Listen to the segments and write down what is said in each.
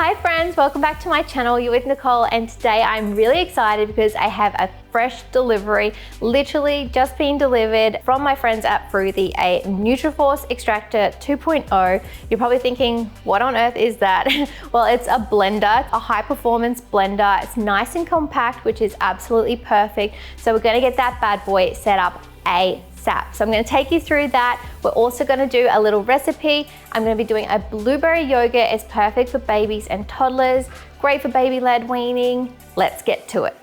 Hi friends, welcome back to my channel. You're with Nicole, and today I'm really excited because I have a fresh delivery, literally just been delivered from my friends at Froothie, a NutriForce Extractor 2.0. You're probably thinking, what on earth is that? Well, it's a blender, a high performance blender. It's nice and compact, which is absolutely perfect. So we're gonna get that bad boy set up ASAP. So I'm gonna take you through that. We're also gonna do a little recipe. I'm gonna be doing a blueberry yogurt. It's perfect for babies and toddlers, great for baby-led weaning. Let's get to it.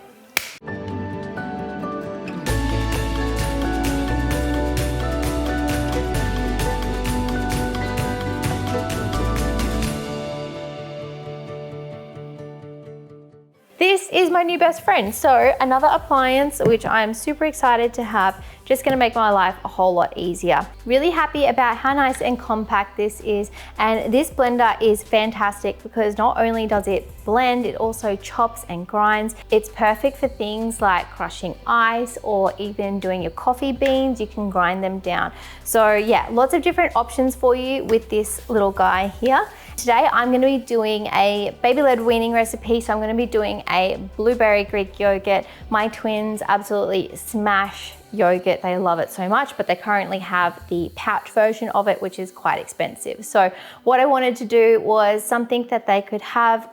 This is my new best friend. So another appliance, which I'm super excited to have, just gonna make my life a whole lot easier. Really happy about how nice and compact this is. And this blender is fantastic because not only does it blend, it also chops and grinds. It's perfect for things like crushing ice or even doing your coffee beans. You can grind them down. So yeah, lots of different options for you with this little guy here. Today I'm going to be doing a baby-led weaning recipe, so I'm going to be doing a blueberry Greek yogurt. My twins absolutely smash yogurt, they love it so much, but they currently have the pouch version of it, which is quite expensive. So what I wanted to do was something that they could have,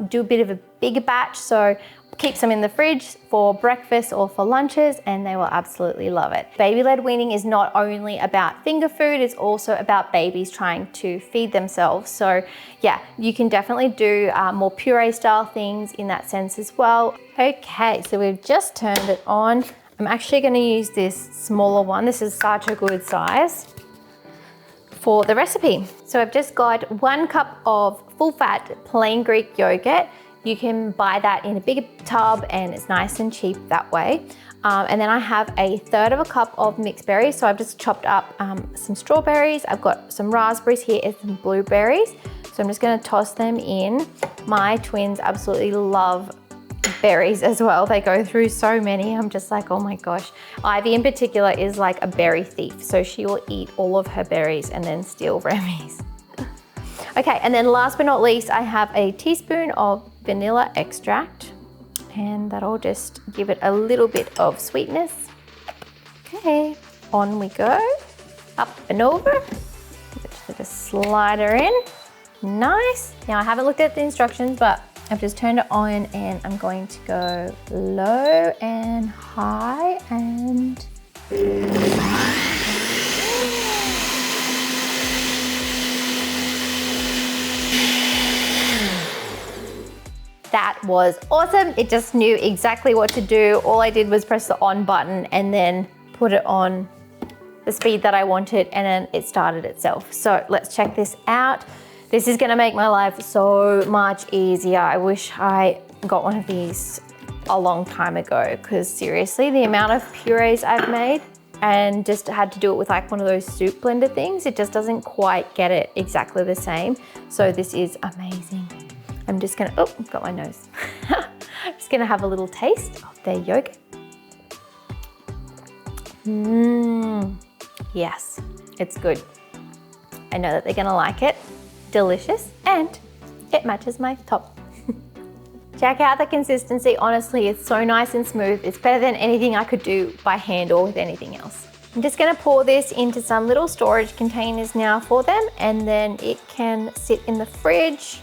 do a bit of a bigger batch, so keep some in the fridge for breakfast or for lunches, and they will absolutely love it. Baby-led weaning is not only about finger food, it's also about babies trying to feed themselves. So yeah, you can definitely do more puree style things in that sense as well. Okay, so we've just turned it on. I'm actually gonna use this smaller one. This is such a good size for the recipe. So I've just got 1 cup of full-fat plain Greek yogurt. You can buy that in a bigger tub and it's nice and cheap that way. And then I have 1/3 cup of mixed berries. So I've just chopped up some strawberries. I've got some raspberries here and some blueberries. So I'm just gonna toss them in. My twins absolutely love berries as well. They go through so many. I'm just like, oh my gosh. Ivy in particular is like a berry thief. So she will eat all of her berries and then steal Remy's. Okay, and then last but not least, I have a teaspoon of vanilla extract, and that'll just give it a little bit of sweetness. Okay, on we go, up and over. Just slide her in, nice. Now I haven't looked at the instructions, but I've just turned it on and I'm going to go low and high and that was awesome. It just knew exactly what to do. All I did was press the on button and then put it on the speed that I wanted, and then it started itself. So let's check this out. This is gonna make my life so much easier. I wish I got one of these a long time ago, because seriously, the amount of purees I've made and just had to do it with like one of those soup blender things, it just doesn't quite get it exactly the same. So this is amazing. I'm just gonna, oh, got my nose. Just gonna have a little taste of their yogurt. Yes, it's good. I know that they're gonna like it. Delicious, and it matches my top. Check out the consistency. Honestly, it's so nice and smooth. It's better than anything I could do by hand or with anything else. I'm just gonna pour this into some little storage containers now for them, and then it can sit in the fridge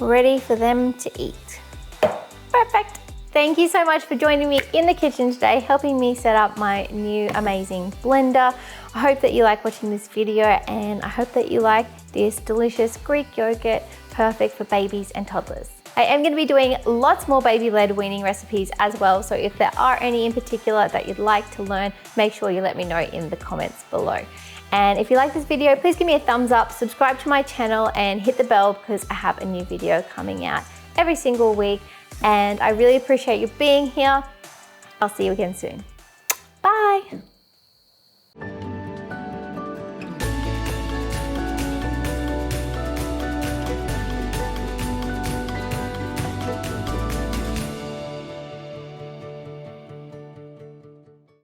ready for them to eat. Perfect. Thank you so much for joining me in the kitchen today, helping me set up my new amazing blender. I hope that you like watching this video, and I hope that you like this delicious Greek yogurt, perfect for babies and toddlers. I am going to be doing lots more baby-led weaning recipes as well, so if there are any in particular that you'd like to learn, make sure you let me know in the comments below. And if you like this video, please give me a thumbs up, subscribe to my channel, and hit the bell because I have a new video coming out every single week. And I really appreciate you being here. I'll see you again soon. Bye.